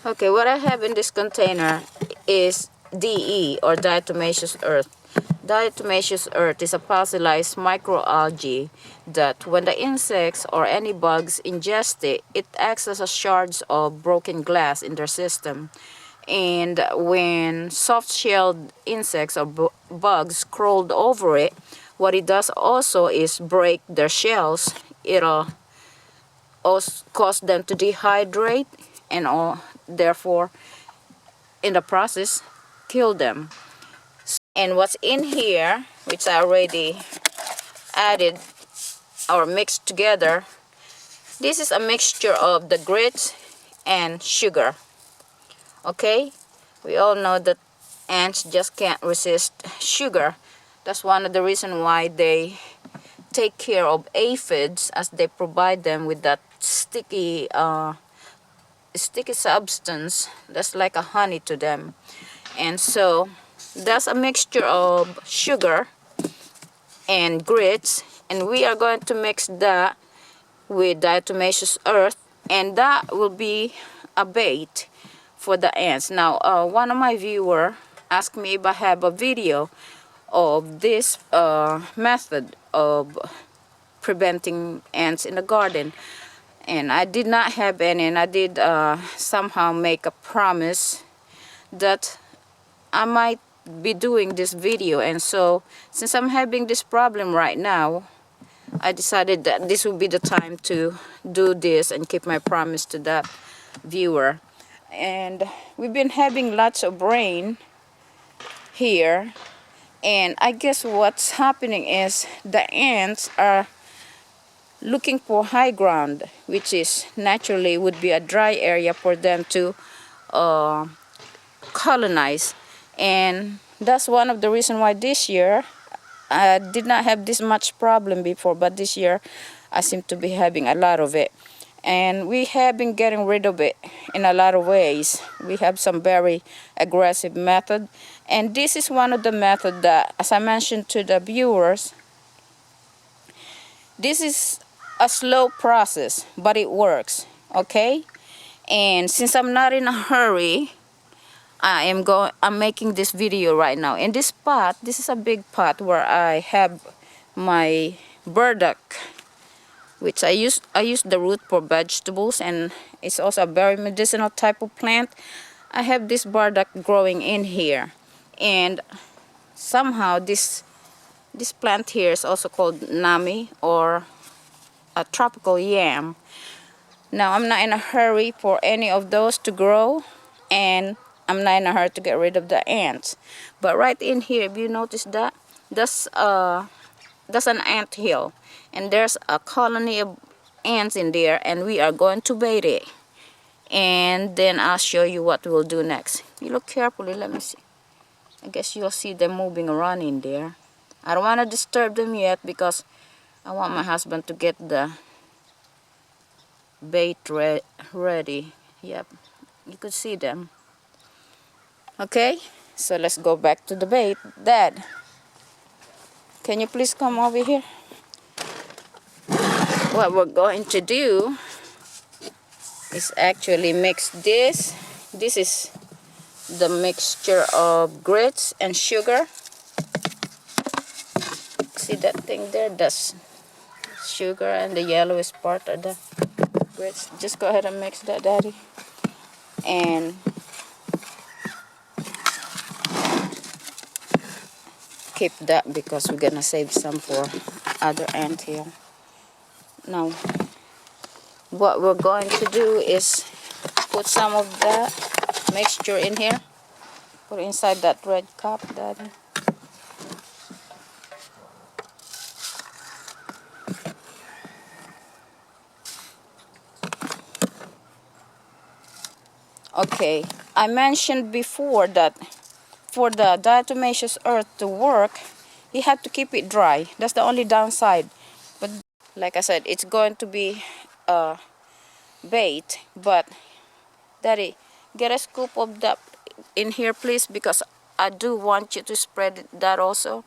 Okay, what I have in this container is DE, or diatomaceous earth. Diatomaceous earth is a fossilized microalgae that when the insects or any bugs ingest it, it acts as a shards of broken glass in their system. And when soft-shelled insects or bugs crawled over it, what it does also is break their shells. It'll also cause them to dehydrate and therefore in the process kill them. And what's in here, which I already added or mixed together, this is a mixture of the grits and sugar. Okay, we all know that ants just can't resist sugar. That's one of the reasons why they take care of aphids, as they provide them with that sticky substance that's like a honey to them. And so that's a mixture of sugar and grits, and we are going to mix that with diatomaceous earth, and that will be a bait for the ants. Now one of my viewers asked me if I have a video of this method of preventing ants in the garden, and I did not have any, and I did somehow make a promise that I might be doing this video. And so since I'm having this problem right now, I decided that this would be the time to do this and keep my promise to that viewer. And we've been having lots of rain here, and I guess what's happening is the ants are looking for high ground, which is naturally would be a dry area for them to colonize. And that's one of the reasons why this year I did not have this much problem before, but this year I seem to be having a lot of it. And we have been getting rid of it in a lot of ways. We have some very aggressive method, and this is one of the methods that, as I mentioned to the viewers, this is a slow process, but it works, okay? And since I'm not in a hurry, I'm making this video right now. In this pot, this is a big pot where I have my burdock, which I use the root for vegetables, and it's also a very medicinal type of plant. I have this burdock growing in here, and somehow this plant here is also called nami, or a tropical yam. Now I'm not in a hurry for any of those to grow, and I'm not in a hurry to get rid of the ants. But right in here, if you notice that, that's an ant hill, and there's a colony of ants in there, and we are going to bait it. And then I'll show you what we'll do next. You look carefully, let me see. I guess you'll see them moving around in there. I don't want to disturb them yet because I want my husband to get the bait ready. Yep, you could see them. Okay, so let's go back to the bait. Dad, can you please come over here? What we're going to do is actually mix this. This is the mixture of grits and sugar. See that thing there? That's sugar, and the yellowish part of the grits. Just go ahead and mix that, Daddy. And keep that because we're gonna save some for other ant hill. Now what we're going to do is put some of that mixture in here. Put it inside that red cup, Daddy. Okay, I mentioned before that for the diatomaceous earth to work, you have to keep it dry. That's the only downside. But like I said, it's going to be bait. But Daddy, get a scoop of that in here, please, because I do want you to spread that also.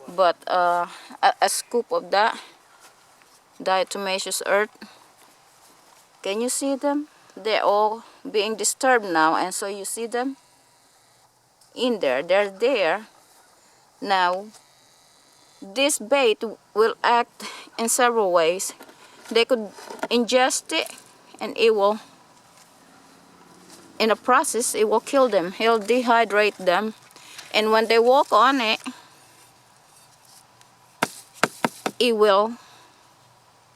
But a scoop of that diatomaceous earth. Can you see them? they're all being disturbed now, and so you see them in there. They're there. Now, this bait will act in several ways. They could ingest it, and it will, in the process, it will kill them. It'll dehydrate them. And when they walk on it, it will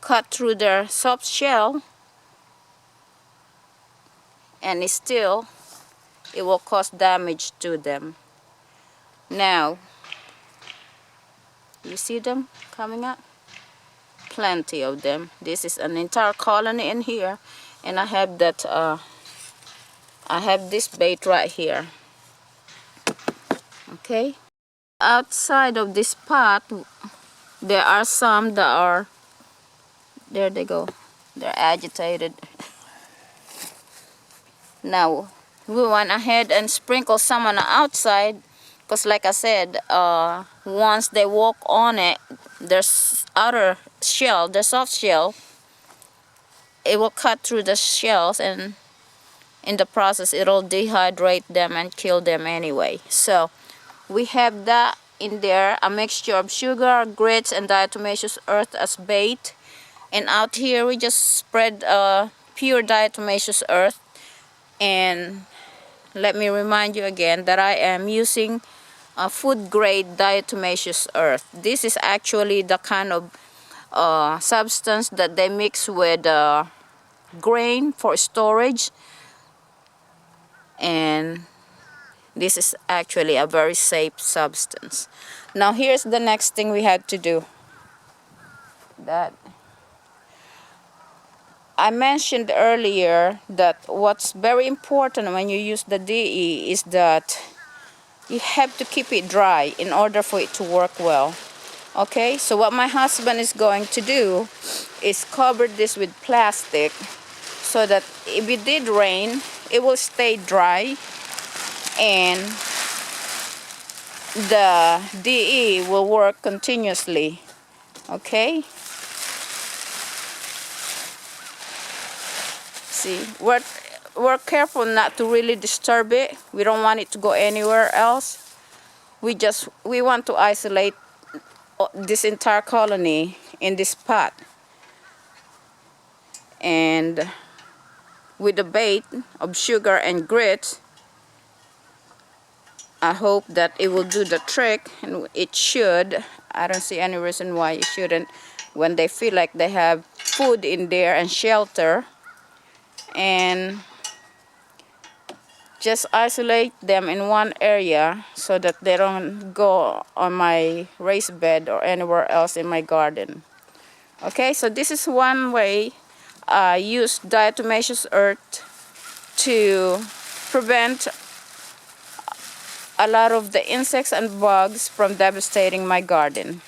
cut through their soft shell, and it will cause damage to them. Now, you see them coming up? Plenty of them. This is an entire colony in here, and I have this bait right here. Okay, outside of this pot, there are some that are, there they go, they're agitated. Now, we went ahead and sprinkled some on the outside, because like I said, once they walk on it, their outer shell, their soft shell, it will cut through the shells, and in the process it'll dehydrate them and kill them anyway. So we have that in there, a mixture of sugar, grits, and diatomaceous earth as bait. And out here we just spread pure diatomaceous earth. And let me remind you again that I am using a food grade diatomaceous earth. This is actually the kind of substance that they mix with grain for storage, and this is actually a very safe substance. Now here's the next thing we had to do. That I mentioned earlier, that what's very important when you use the DE is that you have to keep it dry in order for it to work well. Okay, so what my husband is going to do is cover this with plastic so that if it did rain, it will stay dry, and the DE will work continuously. Okay, see, we're careful not to really disturb it. We don't want it to go anywhere else. We want to isolate this entire colony in this pot, and with the bait of sugar and grit, I hope that it will do the trick, and it should. I don't see any reason why it shouldn't. When they feel like they have food in there and shelter, and just isolate them in one area so that they don't go on my raised bed or anywhere else in my garden. Okay, so this is one way I use diatomaceous earth to prevent a lot of the insects and bugs from devastating my garden.